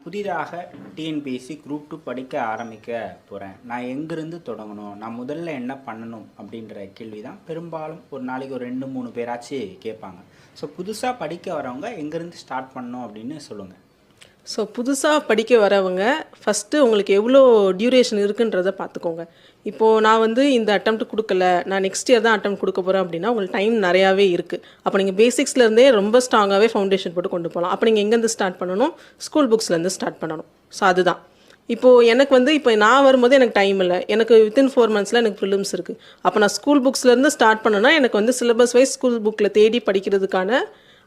புதிதாக TNPSC group 2 படிக்க ஆரம்பிக்க போகிறேன். நான் எங்கேருந்து தொடங்கணும், நான் முதல்ல என்ன பண்ணணும் அப்படின்ற கேள்வி தான் பெரும்பாலும் ஒரு நாளைக்கு ஒரு 2-3 பேராச்சு கேட்பாங்க. ஸோ புதுசாக படிக்க வரவங்க எங்கேருந்து ஸ்டார்ட் பண்ணணும் அப்படின்னு சொல்லுங்கள். ஸோ புதுசாக படிக்க வரவங்க ஃபஸ்ட்டு உங்களுக்கு எவ்வளோ டியூரேஷன் இருக்குன்றதை பார்த்துக்கோங்க. இப்போது நான் வந்து இந்த அட்டெம்ப்ட் கொடுக்கல, நான் நெக்ஸ்ட் இயர் தான் அட்டெம்ப்ட் கொடுக்க போகிறேன் அப்படின்னா உங்களுக்கு டைம் நிறையாவே இருக்குது. அப்போ நீங்கள் பேசிக்ஸ்லேருந்தே ரொம்ப ஸ்ட்ராங்காகவே ஃபவுண்டேஷன் போட்டு கொண்டு போகலாம். அப்போ நீங்கள் எங்கேருந்து ஸ்டார்ட் பண்ணணும், ஸ்கூல் புக்ஸ்லேருந்து ஸ்டார்ட் பண்ணணும். ஸோ அதுதான் இப்போது எனக்கு வந்து இப்போ நான் வரும்போது எனக்கு டைம் இல்லை, எனக்கு வித்தின் 4 months எனக்கு ப்ரிலிம்ஸ் இருக்குது. அப்போ நான் ஸ்கூல் புக்ஸ்லேருந்து ஸ்டார்ட் பண்ணேன்னா எனக்கு வந்து சிலபஸ் வைஸ் ஸ்கூல் புக்கில் தேடி படிக்கிறதுக்கான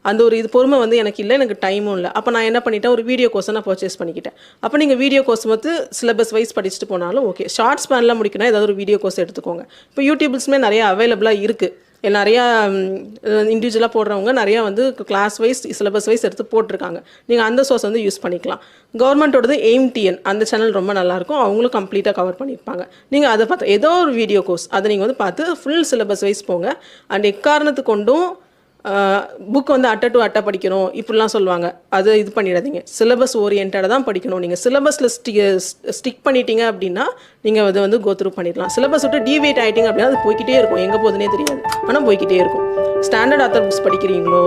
அந்த ஒரு பொறுமை வந்து எனக்கு இல்லை, எனக்கு டைமும் இல்லை. அப்போ நான் என்ன பண்ணிட்டேன், ஒரு வீடியோ கோர்ஸை நான் பர்ச்சேஸ் பண்ணிக்கிட்டேன். அப்போ நீங்கள் வீடியோ கோர்ஸ் வந்து சிலபஸ் வைஸ் படிச்சுட்டு போனாலும் ஓகே. ஷார்ட் ஸ்பேனில் முடிக்கணும், ஏதாவது ஒரு வீடியோ கோர்ஸ் எடுத்துக்கோங்க. இப்போ யூடியூப்ஸ்மே நிறையா அவைலபிளாக இருக்குது. நிறையா இண்டிவிஜுவலாக போடுறவங்க நிறையா வந்து கிளாஸ் வைஸ் சிலபஸ் வைஸ் எடுத்து போட்டிருக்காங்க. நீங்கள் அந்த சோர்ஸ் வந்து யூஸ் பண்ணிக்கலாம். கவர்மெண்ட்டோடது எய்ம் டிஎன் அந்த சேனல் ரொம்ப நல்லாயிருக்கும், அவங்களும் கம்ப்ளீட்டாக கவர் பண்ணியிருப்பாங்க. நீங்கள் அதை பார்த்து ஏதோ ஒரு வீடியோ கோர்ஸ் அதை நீங்கள் வந்து பார்த்து ஃபுல் சிலபஸ் வைஸ் போங்க. அண்ட் எக்காரணத்து கொண்டும் புக் வந்து அட்டை டு அட்டை படிக்கணும் இப்படிலாம் சொல்லுவாங்க, அது இது பண்ணிடாதீங்க. சிலபஸ் ஓரியன்டாக தான் படிக்கணும். நீங்கள் சிலபஸில் ஸ்டிக் பண்ணிட்டீங்க அப்படின்னா நீங்கள் அதை வந்து கோத்ரூ பண்ணிடலாம். சிலபஸ் விட்டு டிவேட் ஆகிட்டிங்க அப்படின்னா அது போய்கிட்டே இருக்கும், எங்கே போகுதுன்னே தெரியாது, ஆனால் போய்கிட்டே இருக்கும். ஸ்டாண்டர்ட் ஆத்தர் புக்ஸ் படிக்கிறீங்களோ,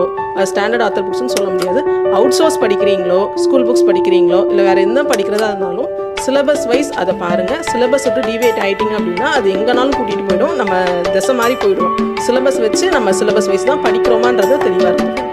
ஸ்டாண்டர்ட் ஆத்தர் புக்ஸ்னு சொல்ல முடியாது, அவுட் சோர்ஸ் படிக்கிறீங்களோ, ஸ்கூல் புக்ஸ் படிக்கிறீங்களோ, இல்லை வேறு எந்த படிக்கிறதா இருந்தாலும் சிலபஸ் வைஸ் அதை பாருங்கள். சிலபஸ் விட்டு டிவேட் ஆகிட்டிங்க அப்படின்னா அது எங்கேனாலும் கூட்டிகிட்டு போயிடும், நம்ம திசை மாதிரி போயிடும். சிலபஸ் வச்சு நம்ம சிலபஸ் வைஸ் தான் படிக்கிறோமான்றது தெளிவாக இருக்கும்.